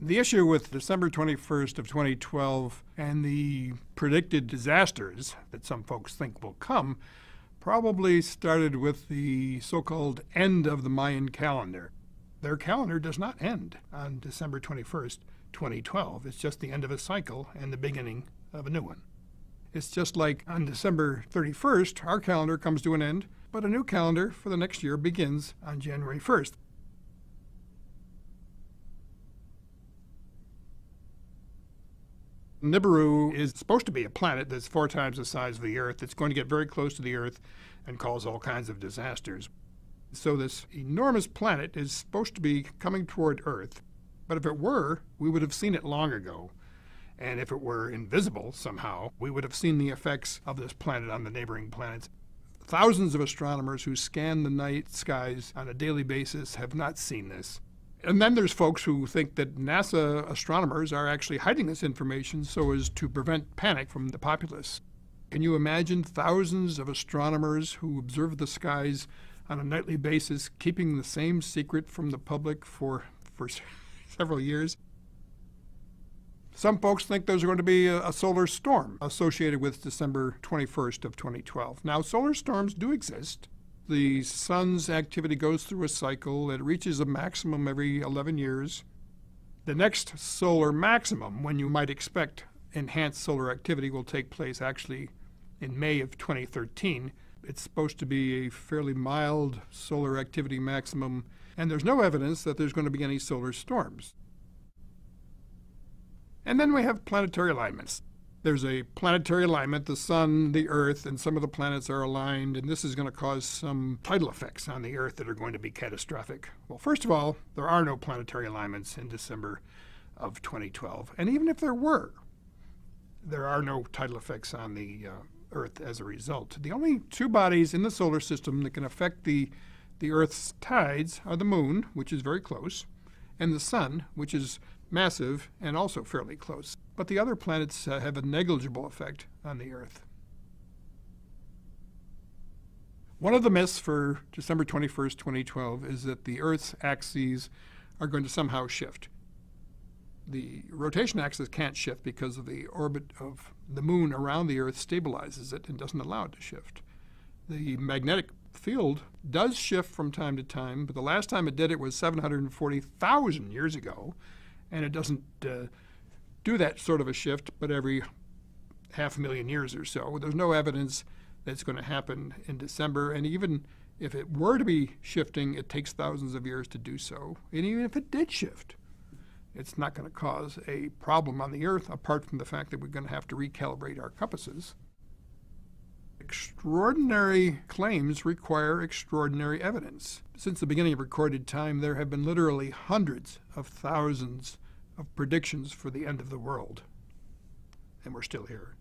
The issue with December 21st of 2012 and the predicted disasters that some folks think will come probably started with the so-called end of the Mayan calendar. Their calendar does not end on December 21st, 2012. It's just the end of a cycle and the beginning of a new one. It's just like on December 31st, our calendar comes to an end, but a new calendar for the next year begins on January 1st. Nibiru is supposed to be a planet that's 4 times the size of the Earth. It's going to get very close to the Earth and cause all kinds of disasters. So this enormous planet is supposed to be coming toward Earth. But if it were, we would have seen it long ago. And if it were invisible somehow, we would have seen the effects of this planet on the neighboring planets. Thousands of astronomers who scan the night skies on a daily basis have not seen this. And then there's folks who think that NASA astronomers are actually hiding this information so as to prevent panic from the populace. Can you imagine thousands of astronomers who observe the skies on a nightly basis keeping the same secret from the public for several years? Some folks think there's going to be a solar storm associated with December 21st of 2012. Now, solar storms do exist. The sun's activity goes through a cycle. It reaches a maximum every 11 years. The next solar maximum, when you might expect enhanced solar activity, will take place actually in May of 2013. It's supposed to be a fairly mild solar activity maximum, and there's no evidence that there's going to be any solar storms. And then we have planetary alignments. There's a planetary alignment. The sun, the Earth, and some of the planets are aligned, and this is going to cause some tidal effects on the Earth that are going to be catastrophic. Well, first of all, there are no planetary alignments in December of 2012. And even if there were, there are no tidal effects on the Earth as a result. The only 2 bodies in the solar system that can affect the Earth's tides are the Moon, which is very close, and the Sun, which is massive and also fairly close. But the other planets have a negligible effect on the Earth. One of the myths for December 21st, 2012 is that the Earth's axes are going to somehow shift. The rotation axis can't shift because of the orbit of the Moon around the Earth stabilizes it and doesn't allow it to shift. The magnetic field does shift from time to time, but the last time it did it was 740,000 years ago, and it doesn't do that sort of a shift but every 500,000 years or so. There's no evidence that it's going to happen in December, and even if it were to be shifting, it takes thousands of years to do so. And even if it did shift, it's not going to cause a problem on the Earth, apart from the fact that we're going to have to recalibrate our compasses. Extraordinary claims require extraordinary evidence. Since the beginning of recorded time, there have been literally hundreds of thousands of predictions for the end of the world, and we're still here.